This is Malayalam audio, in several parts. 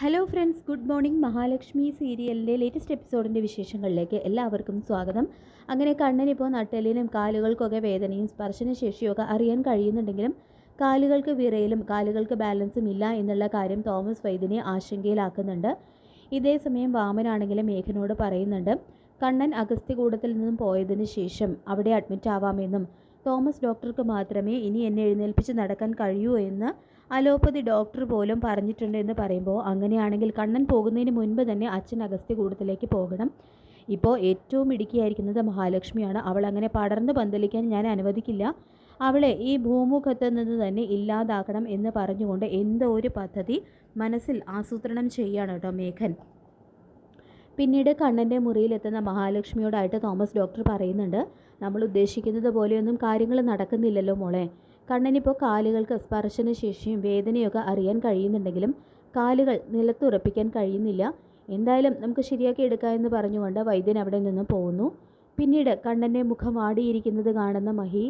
Hello friends, good morning. Mahalakshmi സീരിയലിൻ്റെ ലേറ്റസ്റ്റ് എപ്പിസോഡിൻ്റെ വിശേഷങ്ങളിലേക്ക് എല്ലാവർക്കും സ്വാഗതം. അങ്ങനെ കണ്ണനിപ്പോൾ നട്ടെല്ലിനും കാലുകൾക്കൊക്കെ വേദനയും സ്പർശനശേഷിയൊക്കെ അറിയാൻ കഴിയുന്നുണ്ടെങ്കിലും കാലുകൾക്ക് വിറയലും കാലുകൾക്ക് ബാലൻസും ഇല്ല എന്നുള്ള കാര്യം തോമസ് വൈദ്യനെ ആശങ്കയിലാക്കുന്നുണ്ട്. ഇതേസമയം വാമനാണെങ്കിലും മേഘനോട് പറയുന്നുണ്ട്, കണ്ണൻ അഗസ്ത്യകൂടത്തിൽ നിന്നും പോയതിനു ശേഷം അവിടെ അഡ്മിറ്റ് ആവാമെന്നും തോമസ് ഡോക്ടർക്ക് മാത്രമേ ഇനി എന്നെ എഴുന്നേൽപ്പിച്ച് നടക്കാൻ കഴിയൂ എന്ന് അലോപ്പതി ഡോക്ടർ പോലും പറഞ്ഞിട്ടുണ്ട് എന്ന് പറയുമ്പോൾ, അങ്ങനെയാണെങ്കിൽ കണ്ണൻ പോകുന്നതിന് മുൻപ് തന്നെ അച്ഛൻ അഗസ്ത്യകൂടത്തിലേക്ക് പോകണം. ഇപ്പോൾ ഏറ്റവും ഇടുക്കിയായിരിക്കുന്നത് മഹാലക്ഷ്മിയാണ്. അവൾ അങ്ങനെ പടർന്ന് പന്തലിക്കാൻ ഞാൻ അനുവദിക്കില്ല. അവളെ ഈ ഭൂമുഖത്ത് നിന്ന് തന്നെ ഇല്ലാതാക്കണം എന്ന് പറഞ്ഞുകൊണ്ട് എന്തോ ഒരു പദ്ധതി മനസ്സിൽ ആസൂത്രണം ചെയ്യുകയാണ് കേട്ടോ മേഘൻ. പിന്നീട് കണ്ണൻ്റെ മുറിയിലെത്തുന്ന മഹാലക്ഷ്മിയോടായിട്ട് തോമസ് ഡോക്ടർ പറയുന്നുണ്ട്, നമ്മൾ ഉദ്ദേശിക്കുന്നത് പോലെയൊന്നും കാര്യങ്ങൾ നടക്കുന്നില്ലല്ലോ മോളെ. കണ്ണനിപ്പോൾ കാലുകൾക്ക് സ്പർശനശേഷിയും വേദനയൊക്കെ അറിയാൻ കഴിയുന്നുണ്ടെങ്കിലും കാലുകൾ നിലത്തുറപ്പിക്കാൻ കഴിയുന്നില്ല. എന്തായാലും നമുക്ക് ശരിയാക്കി എടുക്കാമെന്ന് പറഞ്ഞുകൊണ്ട് വൈദ്യൻ അവിടെ നിന്ന് പോകുന്നു. പിന്നീട് കണ്ണൻ്റെ മുഖം വാടിയിരിക്കുന്നത് കാണുന്ന മഹി,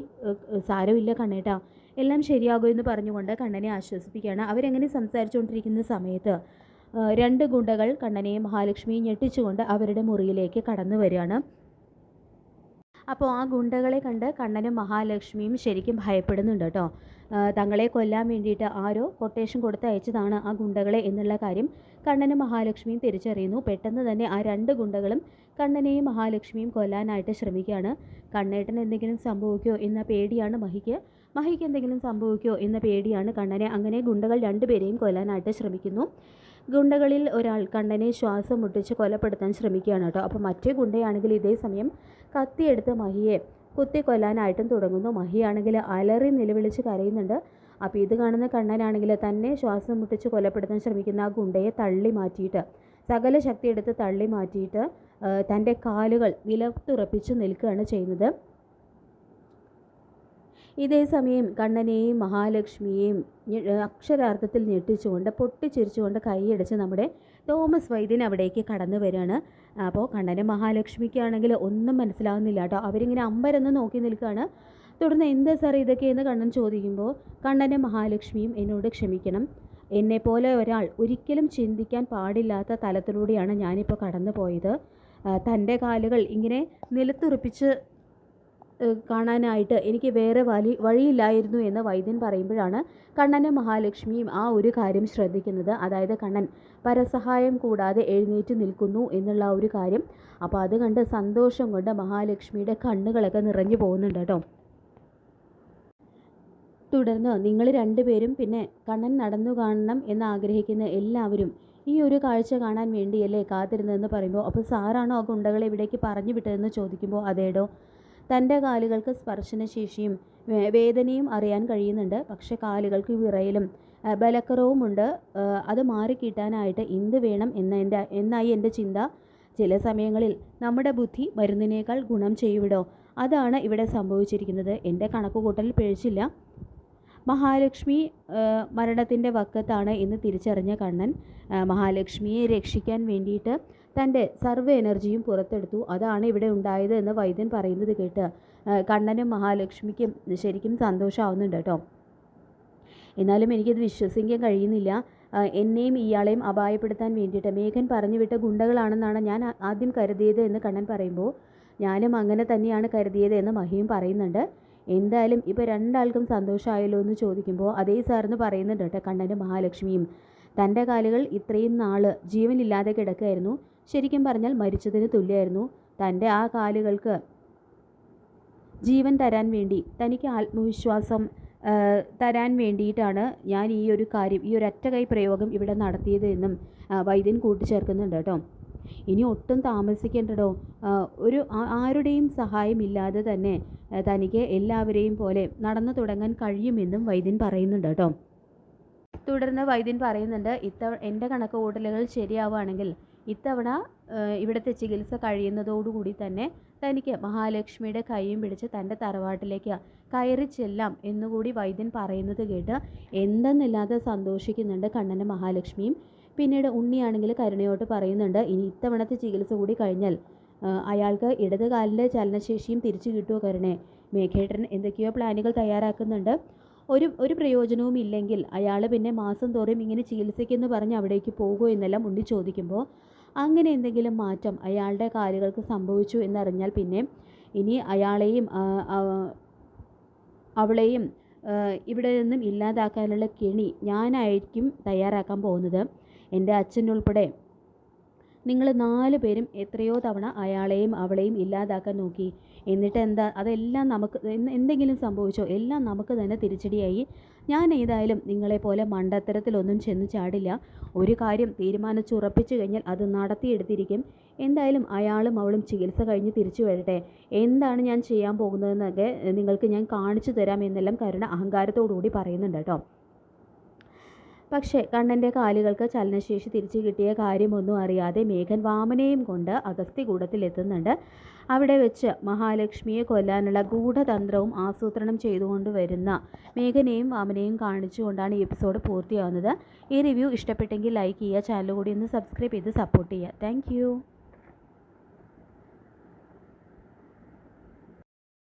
സാരമില്ല കണ്ണേട്ടാ, എല്ലാം ശരിയാകുമെന്ന് പറഞ്ഞുകൊണ്ട് കണ്ണനെ ആശ്വസിപ്പിക്കുകയാണ്. അവരെങ്ങനെ സംസാരിച്ചുകൊണ്ടിരിക്കുന്ന സമയത്ത് രണ്ട് ഗുണ്ടകൾ കണ്ണനെയും മഹാലക്ഷ്മിയും ഞെട്ടിച്ചുകൊണ്ട് അവരുടെ മുറിയിലേക്ക് കടന്നു വരികയാണ്. അപ്പോൾ ആ ഗുണ്ടകളെ കണ്ട് കണ്ണനും മഹാലക്ഷ്മിയും ശരിക്കും ഭയപ്പെടുന്നുണ്ട് കേട്ടോ. തങ്ങളെ കൊല്ലാൻ വേണ്ടിയിട്ട് ആരോ കൊട്ടേഷൻ കൊടുത്തയച്ചതാണ് ആ ഗുണ്ടകളെ എന്നുള്ള കാര്യം കണ്ണനും മഹാലക്ഷ്മിയും തിരിച്ചറിയുന്നു. പെട്ടെന്ന് തന്നെ ആ രണ്ട് ഗുണ്ടകളും കണ്ണനെയും മഹാലക്ഷ്മിയും കൊല്ലാനായിട്ട് ശ്രമിക്കുകയാണ്. കണ്ണേട്ടന് എന്തെങ്കിലും സംഭവിക്കുമോ എന്ന പേടിയാണ് മഹിക്ക് എന്തെങ്കിലും സംഭവിക്കുമോ എന്ന പേടിയാണ് കണ്ണനെ. അങ്ങനെ ഗുണ്ടകൾ രണ്ടുപേരെയും കൊല്ലാനായിട്ട് ശ്രമിക്കുന്നു. ഗുണ്ടകളിൽ ഒരാൾ കണ്ണനെ ശ്വാസം മുട്ടിച്ച് കൊലപ്പെടുത്താൻ ശ്രമിക്കുകയാണ് കേട്ടോ. അപ്പോൾ മറ്റേ ഗുണ്ടയാണെങ്കിൽ ഇതേ സമയം കത്തിയെടുത്ത് മഹിയെ കുത്തിക്കൊല്ലാനായിട്ടും തുടങ്ങുന്നു. മഹിയാണെങ്കിൽ അലറി നിലവിളിച്ച് കരയുന്നുണ്ട്. അപ്പോൾ ഇത് കാണുന്ന കണ്ണനാണെങ്കിൽ തന്നെ ശ്വാസം മുട്ടിച്ച് കൊലപ്പെടുത്താൻ ശ്രമിക്കുന്ന ആ ഗുണ്ടയെ തള്ളി മാറ്റിയിട്ട്, സകല ശക്തിയെടുത്ത് തള്ളി മാറ്റിയിട്ട് തൻ്റെ കാലുകൾ നിലത്തുറപ്പിച്ച് നിൽക്കുകയാണ് ചെയ്യുന്നത്. ഇതേ സമയം കണ്ണനെയും മഹാലക്ഷ്മിയെയും അക്ഷരാർത്ഥത്തിൽ ഞെട്ടിച്ചുകൊണ്ട് പൊട്ടിച്ചിരിച്ചുകൊണ്ട് കൈയടിച്ച് നമ്മുടെ തോമസ് വൈദ്യൻ അവിടേക്ക് കടന്നു വരികയാണ്. അപ്പോൾ കണ്ണനും മഹാലക്ഷ്മിക്കാണെങ്കിൽ ഒന്നും മനസ്സിലാവുന്നില്ല കേട്ടോ. അവരിങ്ങനെ അമ്പരന്ന് നോക്കി നിൽക്കുകയാണ്. തുടർന്ന് എന്താ സാർ ഇതൊക്കെയെന്ന് കണ്ണൻ ചോദിക്കുമ്പോൾ, കണ്ണനും മഹാലക്ഷ്മിയും എന്നോട് ക്ഷമിക്കണം. എന്നെപ്പോലെ ഒരാൾ ഒരിക്കലും ചിന്തിക്കാൻ പാടില്ലാത്ത തലത്തിലൂടെയാണ് ഞാനിപ്പോൾ കടന്നു പോയത്. തൻ്റെ കാലുകൾ ഇങ്ങനെ നിലത്തുറപ്പിച്ച് കാണാനായിട്ട് എനിക്ക് വേറെ വഴിയില്ലായിരുന്നു എന്ന് വൈദ്യൻ പറയുമ്പോഴാണ് കണ്ണനും മഹാലക്ഷ്മിയും ആ ഒരു കാര്യം ശ്രദ്ധിക്കുന്നത്. അതായത് കണ്ണൻ പരസഹായം കൂടാതെ എഴുന്നേറ്റ് നിൽക്കുന്നു എന്നുള്ള ഒരു കാര്യം. അപ്പോൾ അത് കണ്ട് സന്തോഷം കൊണ്ട് മഹാലക്ഷ്മിയുടെ കണ്ണുകളൊക്കെ നിറഞ്ഞു പോകുന്നുണ്ട് കേട്ടോ. തുടർന്ന് നിങ്ങൾ രണ്ടുപേരും പിന്നെ കണ്ണൻ നടന്നു കാണണം എന്ന് ആഗ്രഹിക്കുന്ന എല്ലാവരും ഈ ഒരു കാഴ്ച കാണാൻ വേണ്ടിയല്ലേ കാത്തിരുന്നതെന്ന് പറയുമ്പോൾ, അപ്പോൾ സാറാണോ ആ ഗുണ്ടകളെ ഇവിടേക്ക് പറഞ്ഞു വിട്ടതെന്ന് ചോദിക്കുമ്പോൾ, അതേടോ, തൻ്റെ കാലുകൾക്ക് സ്പർശനശേഷിയും വേദനയും അറിയാൻ കഴിയുന്നുണ്ട്. പക്ഷേ കാലുകൾക്ക് വിറയലും ബലക്കറവുമുണ്ട്. അത് മാറിക്കിട്ടാനായിട്ട് എന്ത് വേണം എന്നായി എൻ്റെ ചിന്ത. ചില സമയങ്ങളിൽ നമ്മുടെ ബുദ്ധി മരുന്നിനേക്കാൾ ഗുണം ചെയ്യുവിടോ. അതാണ് ഇവിടെ സംഭവിച്ചിരിക്കുന്നത്. എൻ്റെ കണക്കുകൂട്ടൽ പിഴച്ചില്ല. മഹാലക്ഷ്മി മരണത്തിൻ്റെ വക്കത്താണ് എന്ന് തിരിച്ചറിഞ്ഞ കണ്ണൻ മഹാലക്ഷ്മിയെ രക്ഷിക്കാൻ വേണ്ടിയിട്ട് തൻ്റെ സർവ്വ എനർജിയും പുറത്തെടുത്തു. അതാണ് ഇവിടെ ഉണ്ടായത് എന്ന് വൈദ്യൻ പറയുന്നത് കേട്ട് കണ്ണനും മഹാലക്ഷ്മിക്കും ശരിക്കും സന്തോഷമാവുന്നുണ്ട് കേട്ടോ. എന്നാലും എനിക്കത് വിശ്വസിക്കാൻ കഴിയുന്നില്ല. എന്നെയും ഇയാളെയും അപായപ്പെടുത്താൻ വേണ്ടിയിട്ട് മേഘൻ പറഞ്ഞു വിട്ട ഗുണ്ടകളാണെന്നാണ് ഞാൻ ആദ്യം കരുതിയത് എന്ന് കണ്ണൻ പറയുമ്പോൾ, ഞാനും അങ്ങനെ തന്നെയാണ് കരുതിയത് എന്ന് മഹിയും പറയുന്നുണ്ട്. എന്തായാലും ഇപ്പോൾ രണ്ടാൾക്കും സന്തോഷമായല്ലോ എന്ന് ചോദിക്കുമ്പോൾ, അതേ സാറെന്ന് പറയുന്നുണ്ട് കേട്ടോ കണ്ണനും മഹാലക്ഷ്മിയും. തൻ്റെ കാലുകൾ ഇത്രയും നാൾ ജീവനില്ലാതെ കിടക്കുകയായിരുന്നു. ശരിക്കും പറഞ്ഞാൽ മരിച്ചതിന് തുല്യമായിരുന്നു. തൻ്റെ ആ കാലുകൾക്ക് ജീവൻ തരാൻ വേണ്ടി, തനിക്ക് ആത്മവിശ്വാസം തരാൻ വേണ്ടിയിട്ടാണ് ഞാൻ ഈ ഒരു കാര്യം, ഈ ഒരു ഒറ്റക്കൈ പ്രയോഗം ഇവിടെ നടത്തിയത് എന്നും വൈദ്യൻ കൂട്ടിച്ചേർക്കുന്നുണ്ട് കേട്ടോ. ഇനി ഒട്ടും താമസിക്കേണ്ടടോ. ആരുടെയും സഹായമില്ലാതെ തന്നെ തനിക്ക് എല്ലാവരെയും പോലെ നടന്നു തുടങ്ങാൻ കഴിയുമെന്നും വൈദ്യൻ പറയുന്നുണ്ട് കേട്ടോ. തുടർന്ന് വൈദ്യൻ പറയുന്നുണ്ട്, എൻ്റെ കണക്കുകൂട്ടലുകൾ ശരിയാവുകയാണെങ്കിൽ ഇത്തവണ ഇവിടുത്തെ ചികിത്സ കഴിയുന്നതോടുകൂടി തന്നെ തനിക്ക് മഹാലക്ഷ്മിയുടെ കൈയും പിടിച്ച് തൻ്റെ തറവാട്ടിലേക്ക് കയറി ചെല്ലാം എന്നുകൂടി വൈദ്യൻ പറയുന്നത് കേട്ട് എന്തെന്നില്ലാതെ സന്തോഷിക്കുന്നുണ്ട് കണ്ണനും മഹാലക്ഷ്മിയും. പിന്നീട് ഉണ്ണിയാണെങ്കിൽ കരുണയോട്ട് പറയുന്നുണ്ട്, ഇനി ഇത്തവണത്തെ ചികിത്സ കൂടി കഴിഞ്ഞാൽ അയാൾക്ക് ഇടത് കാലിൻ്റെ ചലനശേഷിയും തിരിച്ചു കിട്ടുമോ കരുണേ? മേഘേട്ടൻ എന്തൊക്കെയോ പ്ലാനുകൾ തയ്യാറാക്കുന്നുണ്ട്. ഒരു പ്രയോജനവും ഇല്ലെങ്കിൽ അയാൾ പിന്നെ മാസം തോറും ഇങ്ങനെ ചികിത്സയ്ക്കെന്ന് പറഞ്ഞ് അവിടേക്ക് പോകുമോ എന്നെല്ലാം ഉണ്ണി ചോദിക്കുമ്പോൾ അങ്ങനെ എന്തെങ്കിലും മാറ്റം അയാളുടെ കാലുകൾക്ക് സംഭവിച്ചു എന്നറിഞ്ഞാൽ പിന്നെ ഇനി അയാളെയും അവളെയും ഇവിടെ നിന്നും ഇല്ലാതാക്കാനുള്ള കെണി ഞാനായിരിക്കും തയ്യാറാക്കാൻ പോകുന്നത്. എൻ്റെ അച്ഛനുൾപ്പെടെ നിങ്ങൾ 4 പേരും എത്രയോ തവണ അയാളെയും അവളെയും ഇല്ലാതാക്കാൻ നോക്കി. എന്നിട്ട് എന്താ? അതെല്ലാം നമുക്ക് എന്തെങ്കിലും സംഭവിച്ചോ? എല്ലാം നമുക്ക് തന്നെ തിരിച്ചടിയായി. ഞാൻ ഏതായാലും നിങ്ങളെപ്പോലെ മണ്ടത്തരത്തിലൊന്നും ചെന്ന് ചാടില്ല. ഒരു കാര്യം തീരുമാനിച്ചുറപ്പിച്ചു കഴിഞ്ഞാൽ അത് നടത്തിയെടുത്തിരിക്കും. എന്തായാലും അയാളും അവളും ചികിത്സ കഴിഞ്ഞ് തിരിച്ചു വരട്ടെ. എന്താണ് ഞാൻ ചെയ്യാൻ പോകുന്നതെന്നൊക്കെ നിങ്ങൾക്ക് ഞാൻ കാണിച്ചു തരാം എന്നെല്ലാം കരുണ അഹങ്കാരത്തോടുകൂടി പറയുന്നുണ്ട് കേട്ടോ. പക്ഷേ കണ്ണൻ്റെ കാലുകൾക്ക് ചലനശേഷി തിരിച്ചു കിട്ടിയ കാര്യമൊന്നും അറിയാതെ മേഘൻ വാമനയും കൊണ്ട് അഗസ്ത്യകൂടത്തിലെത്തുന്നുണ്ട്. അവിടെ വെച്ച് മഹാലക്ഷ്മിയെ കൊല്ലാനുള്ള ഗൂഢതന്ത്രവും ആസൂത്രണം ചെയ്തുകൊണ്ട് വരുന്ന മേഘനെയും വാമനയും കാണിച്ചുകൊണ്ടാണ് ഈ എപ്പിസോഡ് പൂർത്തിയാവുന്നത്. ഈ റിവ്യൂ ഇഷ്ടപ്പെട്ടെങ്കിൽ ലൈക്ക് ചെയ്യുക, ചാനൽ കൂടി ഒന്ന് സബ്സ്ക്രൈബ് ചെയ്ത് സപ്പോർട്ട് ചെയ്യുക. താങ്ക്